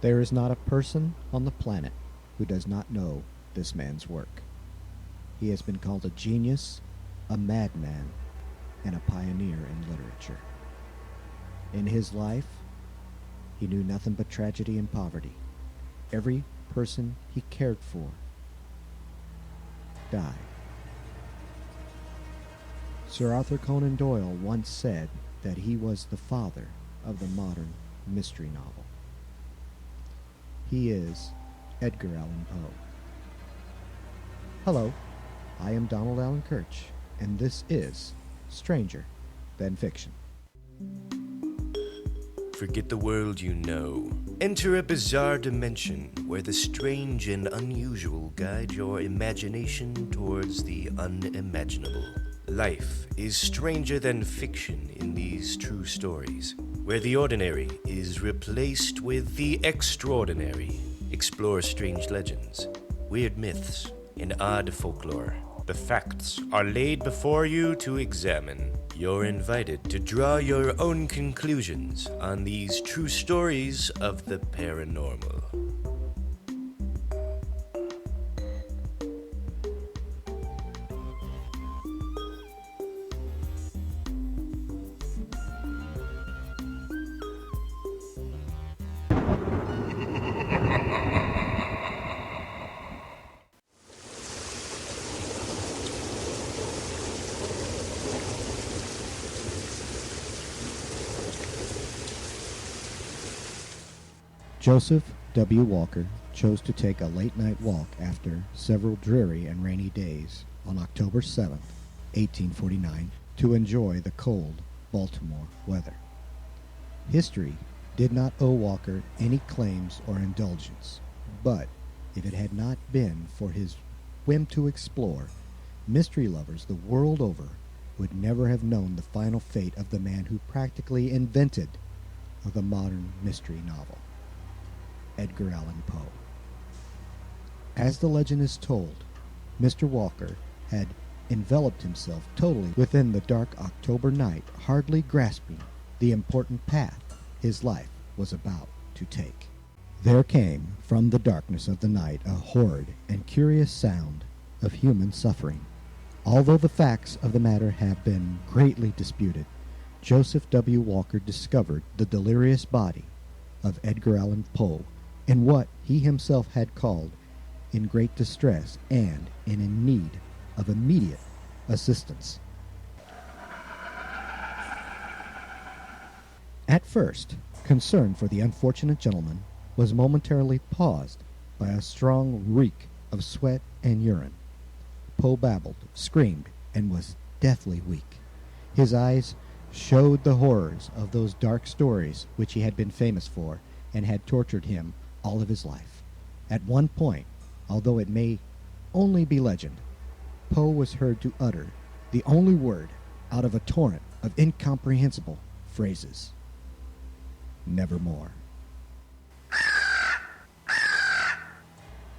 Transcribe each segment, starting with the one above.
There is not a person on the planet who does not know this man's work. He has been called a genius, a madman, and a pioneer in literature. In his life, he knew nothing but tragedy and poverty. Every person he cared for died. Sir Arthur Conan Doyle once said that he was the father of the modern mystery novel. He is Edgar Allan Poe. Hello, I am Donald Allen Kirch, and this is Stranger Than Fiction. Forget the world you know. Enter a bizarre dimension where the strange and unusual guide your imagination towards the unimaginable. Life is stranger than fiction in these true stories, where the ordinary is replaced with the extraordinary. Explore strange legends, weird myths, and odd folklore. The facts are laid before you to examine. You're invited to draw your own conclusions on these true stories of the paranormal. Joseph W. Walker chose to take a late-night walk after several dreary and rainy days on October 7th, 1849, to enjoy the cold Baltimore weather. History did not owe Walker any claims or indulgence, but if it had not been for his whim to explore, mystery lovers the world over would never have known the final fate of the man who practically invented the modern mystery novel. Edgar Allan Poe. As the legend is told, Mr. Walker had enveloped himself totally within the dark October night, hardly grasping the important path his life was about to take. There came from the darkness of the night a horrid and curious sound of human suffering. Although the facts of the matter have been greatly disputed, Joseph W. Walker discovered the delirious body of Edgar Allan Poe in what he himself had called in great distress and in need of immediate assistance. At first, concern for the unfortunate gentleman was momentarily paused by a strong reek of sweat and urine. Poe babbled, screamed, and was deathly weak. His eyes showed the horrors of those dark stories which he had been famous for and had tortured him all of his life. At one point, although it may only be legend, Poe was heard to utter the only word out of a torrent of incomprehensible phrases: nevermore.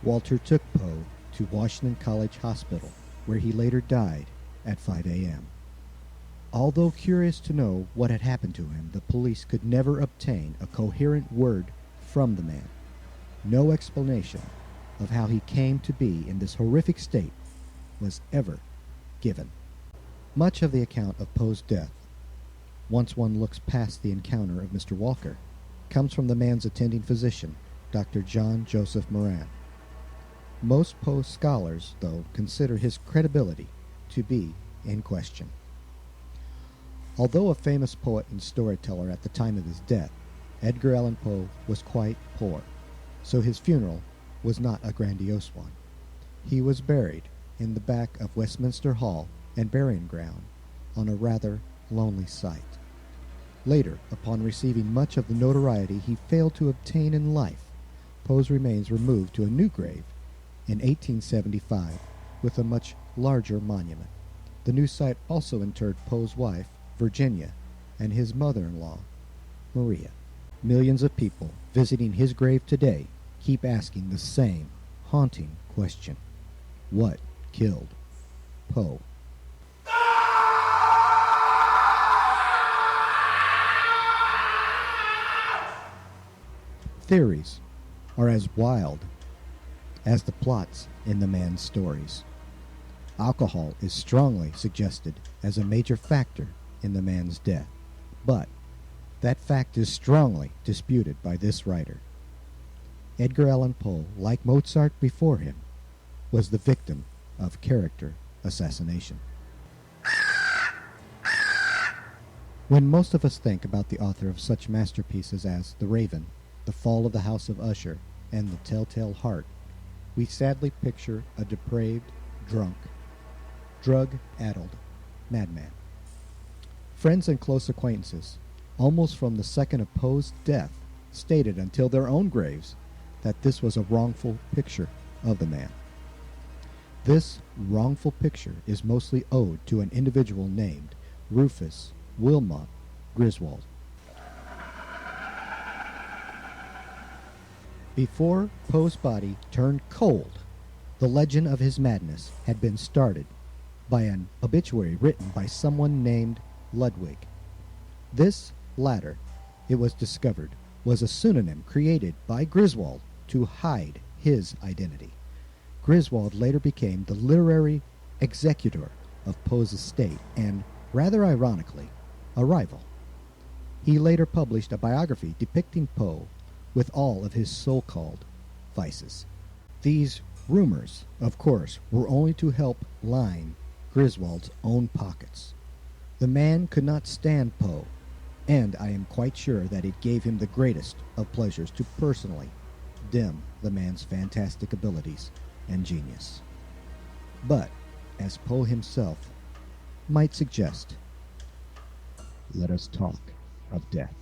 Walter took Poe to Washington College Hospital, where he later died at 5 a.m. Although curious to know what had happened to him, the police could never obtain a coherent word from the man. No explanation of how he came to be in this horrific state was ever given. Much of the account of Poe's death, once one looks past the encounter of Mr. Walker, comes from the man's attending physician, Dr. John Joseph Moran. Most Poe scholars, though, consider his credibility to be in question. Although a famous poet and storyteller at the time of his death, Edgar Allan Poe was quite poor, so his funeral was not a grandiose one. He was buried in the back of Westminster Hall and Burying Ground on a rather lonely site. Later, upon receiving much of the notoriety he failed to obtain in life, Poe's remains were moved to a new grave in 1875 with a much larger monument. The new site also interred Poe's wife, Virginia, and his mother-in-law, Maria. Millions of people visiting his grave today keep asking the same haunting question: what killed Poe? Theories are as wild as the plots in the man's stories. Alcohol is strongly suggested as a major factor in the man's death, but that fact is strongly disputed by this writer. Edgar Allan Poe, like Mozart before him, was the victim of character assassination. When most of us think about the author of such masterpieces as The Raven, The Fall of the House of Usher, and The Telltale Heart, we sadly picture a depraved, drunk, drug-addled madman. Friends and close acquaintances, almost from the second of Poe's death, stated until their own graves that this was a wrongful picture of the man. This wrongful picture is mostly owed to an individual named Rufus Wilmot Griswold. Before Poe's body turned cold, the legend of his madness had been started by an obituary written by someone named Ludwig. This latter, it was discovered, was a pseudonym created by Griswold to hide his identity. Griswold later became the literary executor of Poe's estate and, rather ironically, a rival. He later published a biography depicting Poe with all of his so-called vices. These rumors, of course, were only to help line Griswold's own pockets. The man could not stand Poe, and I am quite sure that it gave him the greatest of pleasures to personally dim the man's fantastic abilities and genius. But, as Poe himself might suggest, let us talk of death.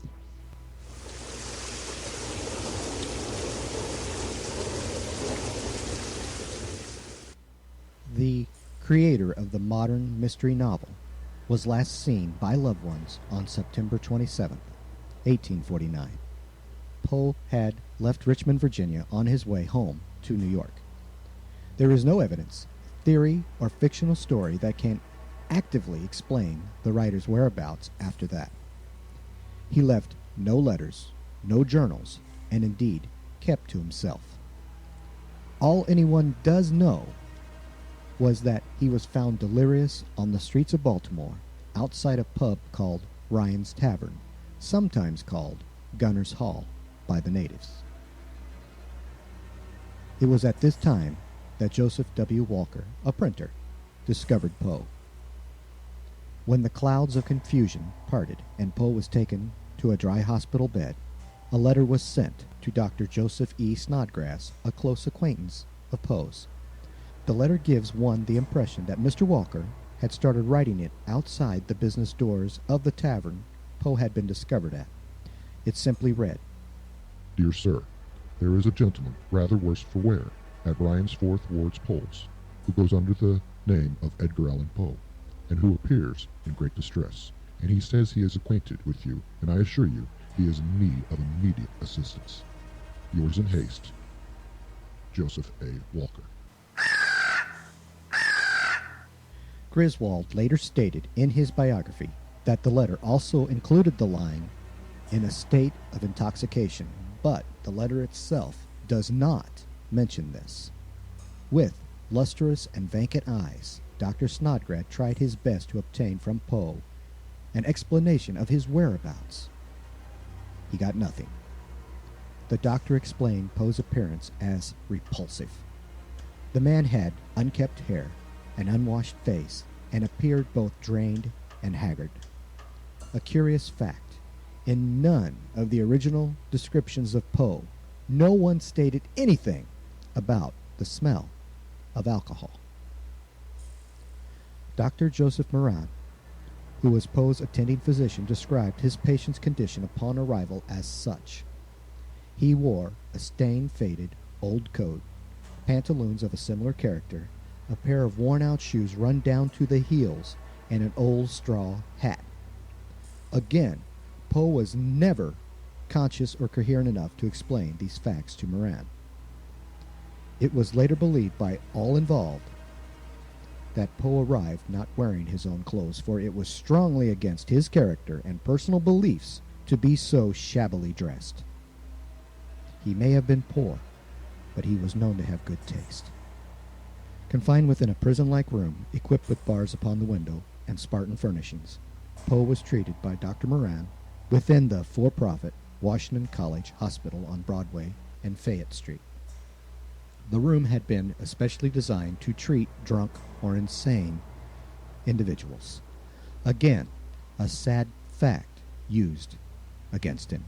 The creator of the modern mystery novel was last seen by loved ones on September 27, 1849. Poe had left Richmond, Virginia on his way home to New York. There is no evidence, theory, or fictional story that can actively explain the writer's whereabouts after that. He left no letters, no journals, and indeed kept to himself. All anyone does know was that he was found delirious on the streets of Baltimore outside a pub called Ryan's Tavern, sometimes called Gunner's Hall by the natives. It was at this time that Joseph W. Walker, a printer, discovered Poe. When the clouds of confusion parted and Poe was taken to a dry hospital bed, a letter was sent to Dr. Joseph E. Snodgrass, a close acquaintance of Poe's. The letter gives one the impression that Mr. Walker had started writing it outside the business doors of the tavern Poe had been discovered at. It simply read, Dear Sir, there is a gentleman, rather worse for wear, at Ryan's 4th Ward's polls, who goes under the name of Edgar Allan Poe, and who appears in great distress, and he says he is acquainted with you, and I assure you he is in need of immediate assistance. Yours in haste, Joseph A. Walker. Griswold later stated in his biography that the letter also included the line, in a state of intoxication, but the letter itself does not mention this. With lustrous and vacant eyes, Dr. Snodgrass tried his best to obtain from Poe an explanation of his whereabouts. He got nothing. The doctor explained Poe's appearance as repulsive. The man had unkempt hair, an unwashed face, and appeared both drained and haggard. A curious fact, in none of the original descriptions of Poe, no one stated anything about the smell of alcohol. Dr. Joseph Moran, who was Poe's attending physician, described his patient's condition upon arrival as such. He wore a stained-faded old coat, pantaloons of a similar character, a pair of worn-out shoes run down to the heels, and an old straw hat. Again, Poe was never conscious or coherent enough to explain these facts to Moran. It was later believed by all involved that Poe arrived not wearing his own clothes, for it was strongly against his character and personal beliefs to be so shabbily dressed. He may have been poor, but he was known to have good taste. Confined within a prison-like room, equipped with bars upon the window and Spartan furnishings, Poe was treated by Dr. Moran within the for-profit Washington College Hospital on Broadway and Fayette Street. The room had been especially designed to treat drunk or insane individuals. Again, a sad fact used against him.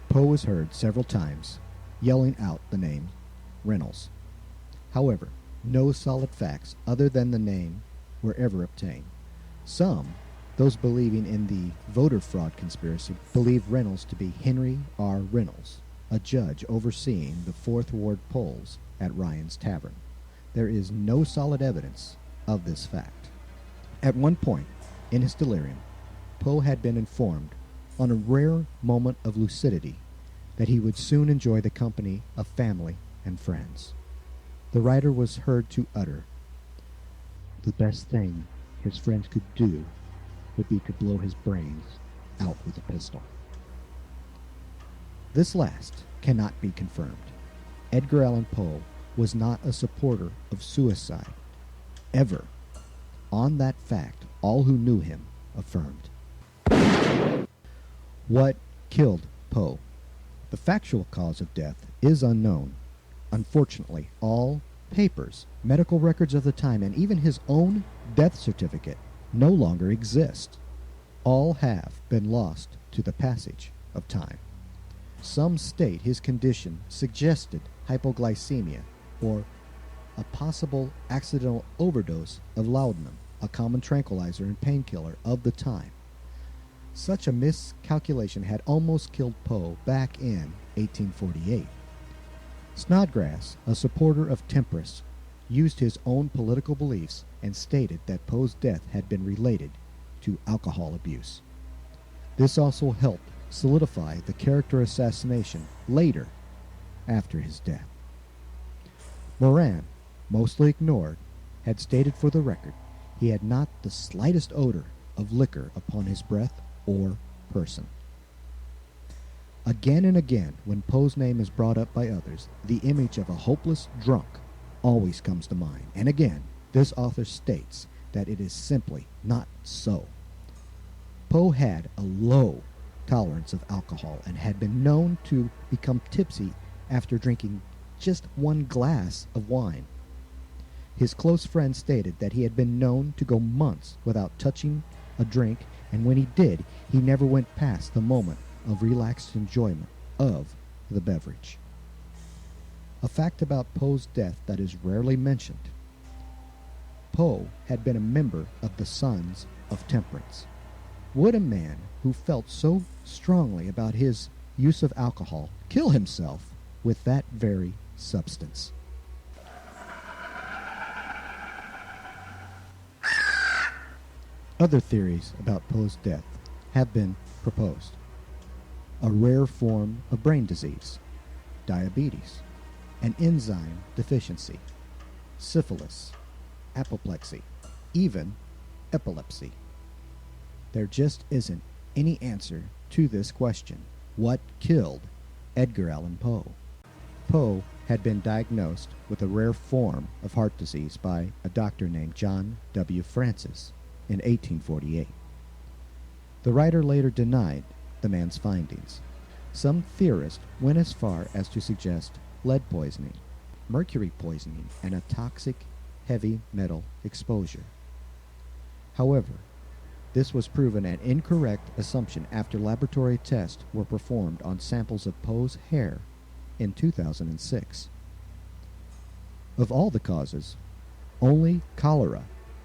Poe was heard several times yelling out the name Reynolds. However, no solid facts other than the name were ever obtained. Some, those believing in the voter fraud conspiracy, believe Reynolds to be Henry R. Reynolds, a judge overseeing the Fourth Ward polls at Ryan's Tavern. There is no solid evidence of this fact. At one point, in his delirium, Poe had been informed, on a rare moment of lucidity, that he would soon enjoy the company of family and friends. The writer was heard to utter, "The best thing his friends could do would be to blow his brains out with a pistol." This last cannot be confirmed. Edgar Allan Poe was not a supporter of suicide, ever. On that fact, all who knew him affirmed. What killed Poe? The factual cause of death is unknown. Unfortunately, all papers, medical records of the time, and even his own death certificate no longer exist. All have been lost to the passage of time. Some state his condition suggested hypoglycemia or a possible accidental overdose of laudanum, a common tranquilizer and painkiller of the time. Such a miscalculation had almost killed Poe back in 1848. Snodgrass, a supporter of temperance, used his own political beliefs and stated that Poe's death had been related to alcohol abuse. This also helped solidify the character assassination later after his death. Moran, mostly ignored, had stated for the record he had not the slightest odor of liquor upon his breath or person. Again and again, when Poe's name is brought up by others, the image of a hopeless drunk always comes to mind. And again, this author states that it is simply not so. Poe had a low tolerance of alcohol and had been known to become tipsy after drinking just one glass of wine. His close friends stated that he had been known to go months without touching a drink, and when he did, he never went past the moment of relaxed enjoyment of the beverage. A fact about Poe's death that is rarely mentioned. Poe had been a member of the Sons of Temperance. Would a man who felt so strongly about his use of alcohol kill himself with that very substance? Other theories about Poe's death have been proposed. A rare form of brain disease, diabetes, an enzyme deficiency, syphilis, apoplexy, even epilepsy. There just isn't any answer to this question. What killed Edgar Allan Poe? Poe had been diagnosed with a rare form of heart disease by a doctor named John W. Francis in 1848. The writer later denied the man's findings. Some theorists went as far as to suggest lead poisoning, mercury poisoning, and a toxic heavy metal exposure. However, this was proven an incorrect assumption after laboratory tests were performed on samples of Poe's hair in 2006. Of all the causes, only cholera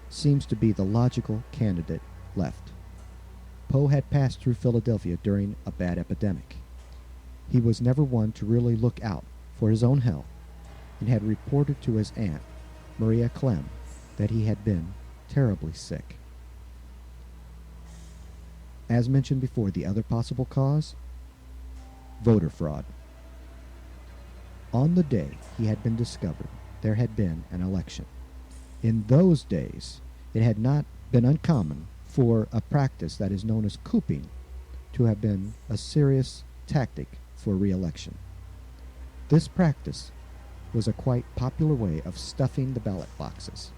seems to be the logical candidate left. Poe had passed through Philadelphia during a bad epidemic. He was never one to really look out for his own health and had reported to his aunt, Maria Clem, that he had been terribly sick. As mentioned before, the other possible cause? Voter fraud. On the day he had been discovered, there had been an election. In those days, it had not been uncommon for a practice that is known as cooping to have been a serious tactic for re-election. This practice was a quite popular way of stuffing the ballot boxes.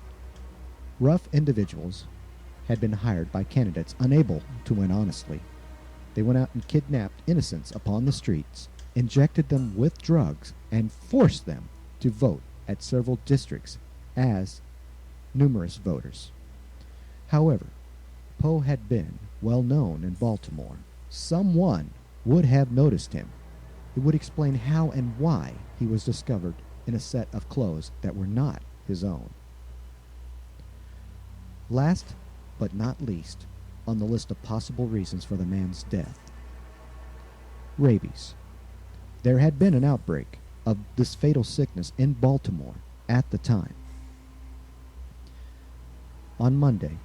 Rough individuals had been hired by candidates unable to win honestly. They went out and kidnapped innocents upon the streets, injected them with drugs, and forced them to vote at several districts as numerous voters. However, Poe had been well known in Baltimore. Someone would have noticed him. It would explain how and why he was discovered in a set of clothes that were not his own. Last but not least on the list of possible reasons for the man's death: rabies. There had been an outbreak of this fatal sickness in Baltimore at the time. On Monday,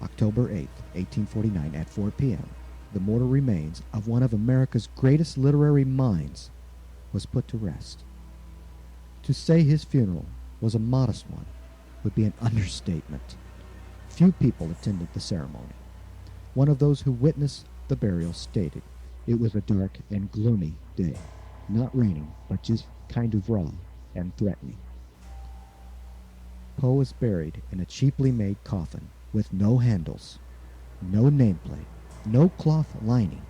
October 8, 1849, at 4 p.m., the mortal remains of one of America's greatest literary minds was put to rest. To say his funeral was a modest one would be an understatement. Few people attended the ceremony. One of those who witnessed the burial stated, "It was a dark and gloomy day, not raining, but just kind of raw and threatening." Poe was buried in a cheaply made coffin with no handles, no nameplate, no cloth lining,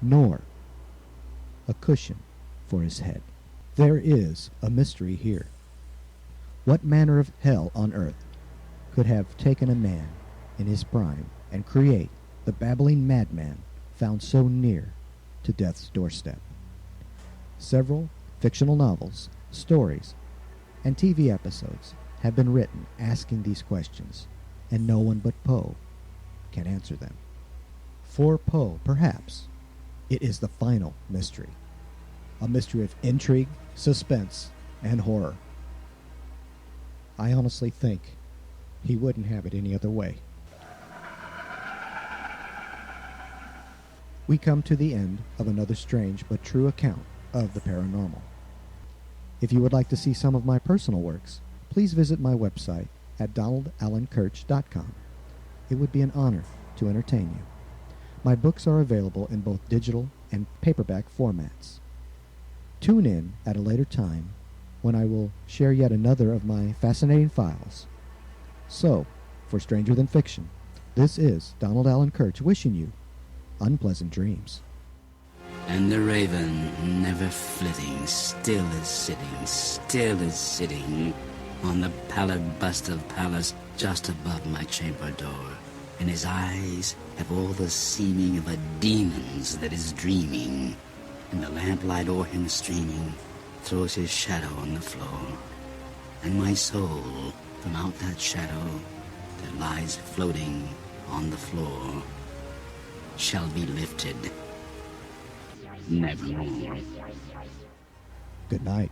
nor a cushion for his head. There is a mystery here. What manner of hell on earth could have taken a man in his prime and create the babbling madman found so near to death's doorstep? Several fictional novels, stories, and TV episodes have been written asking these questions, and no one but Poe can answer them. For Poe, perhaps, it is the final mystery. A mystery of intrigue, suspense, and horror. I honestly think he wouldn't have it any other way. We come to the end of another strange but true account of the paranormal. If you would like to see some of my personal works, please visit my website at donaldallankirch.com. It would be an honor to entertain you. My books are available in both digital and paperback formats. Tune in at a later time when I will share yet another of my fascinating files. So, for Stranger Than Fiction, this is Donald Allan Kirch wishing you unpleasant dreams. And the raven, never flitting, still is sitting on the pallid bust of Pallas just above my chamber door. And his eyes have all the seeming of a demon's that is dreaming. And the lamplight o'er him streaming throws his shadow on the floor. And my soul, from out that shadow that lies floating on the floor, shall be lifted nevermore. Good night.